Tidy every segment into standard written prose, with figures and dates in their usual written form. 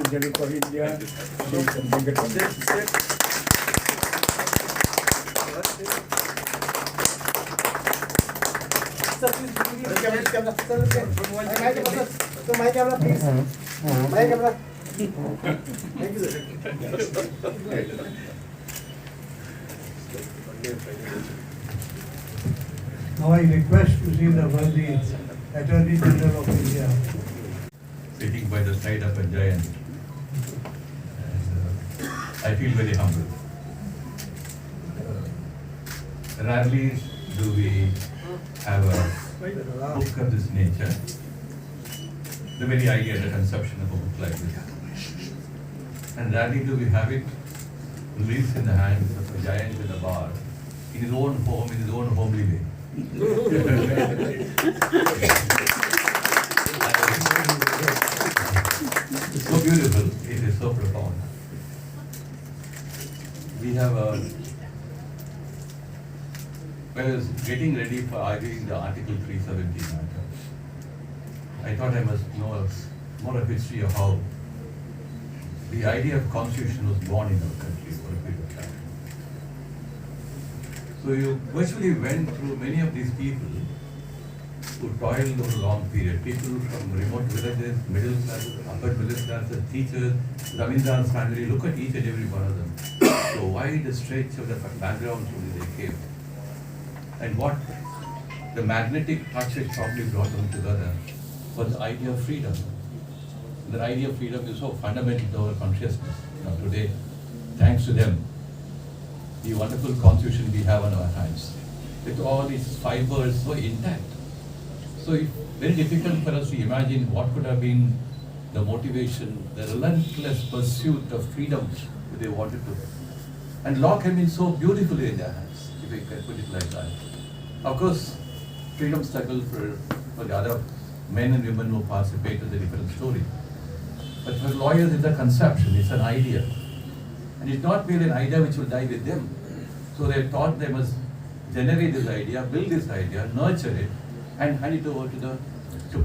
Journey for India, Venkataramani. Sir, please, camera. Sir, my camera, please. My camera. Thank you, sir. Now I request to see the worthy Attorney General of India. Sitting by the side of a giant. And I feel very humble. Rarely do we have a book of this nature. The very idea, the conception of a book like this. And rarely do we have it released in the hands of a giant in a bar, in his own home, in his own homely way. It's so beautiful, it is so profound. We have when I was getting ready for arguing the Article 370 matter, I thought I must know more of history of how the idea of constitution was born in our country for a period of time. So you virtually went through many of these people who toiled over a long period, people from remote villages, middle classes, upper middle classes, teachers, Ravindranath's family, look at each and every one of them. So wide a stretch of the background through they came. And what the magnetic touch which probably brought them together was the idea of freedom. The idea of freedom is so fundamental to our consciousness. Today, thanks to them, the wonderful constitution we have on our hands, with all these fibers so intact. So it's very difficult for us to imagine what could have been the motivation, the relentless pursuit of freedom that they wanted to. And law came in so beautifully in their hands, if we can put it like that. Of course, freedom struggle for the other men and women who participate is a different story. But for lawyers, it's a conception, it's an idea. And it's not really an idea which will die with them. So they thought they must generate this idea, build this idea, nurture it, and hand it over to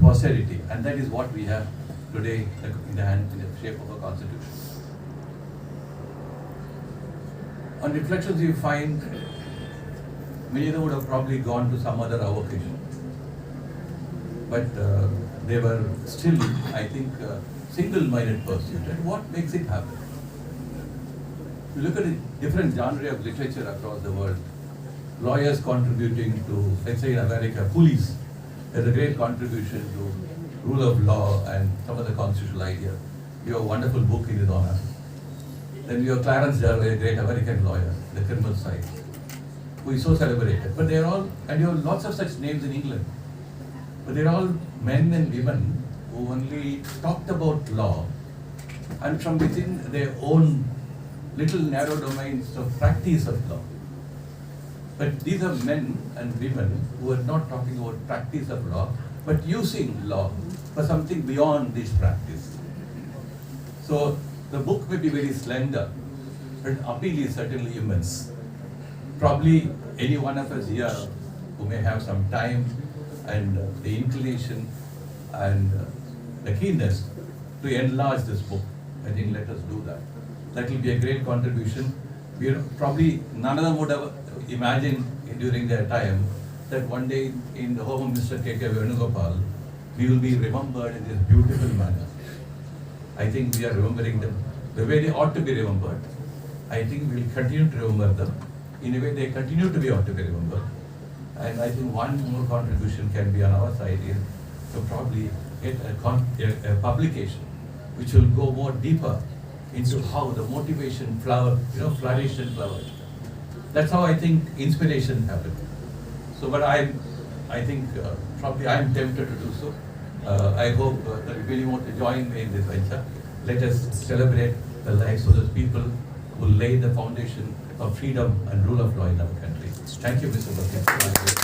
posterity. And that is what we have today in the hand, in the shape of a constitution. On reflections, you find many of them would have probably gone to some other avocation. But they were still, I think, single-minded pursuit. And what makes it happen? You look at the different genre of literature across the world, lawyers contributing to, let's say in America, police. There's a great contribution to rule of law and some of the constitutional ideas. You have a wonderful book in his honor. Then you have Clarence Darrow, a great American lawyer, the criminal side, who is so celebrated. But they're all, and you have lots of such names in England. But they're all men and women who only talked about law and from within their own little narrow domains of practice of law. But these are men and women who are not talking about practice of law, but using law for something beyond this practice. So the book may be very slender, but appeal is certainly immense. Probably any one of us here who may have some time and the inclination and the keenness to enlarge this book, I think let us do that. That will be a great contribution. Probably none of them would have imagined during their time that one day in the home of Mr. K.K. Venugopal, we will be remembered in this beautiful manner. I think we are remembering them the way they ought to be remembered. I think we will continue to remember them in a way they continue to be ought to be remembered. And I think one more contribution can be on our side is to probably get a publication which will go more deeper into how the motivation flourished and flowered. That's how I think inspiration happened. So, but I think probably I'm tempted to do so. I hope that you really want to join me in this venture. Let us celebrate the lives of those people who laid the foundation of freedom and rule of law in our country. Thank you, Mr. Bhatt.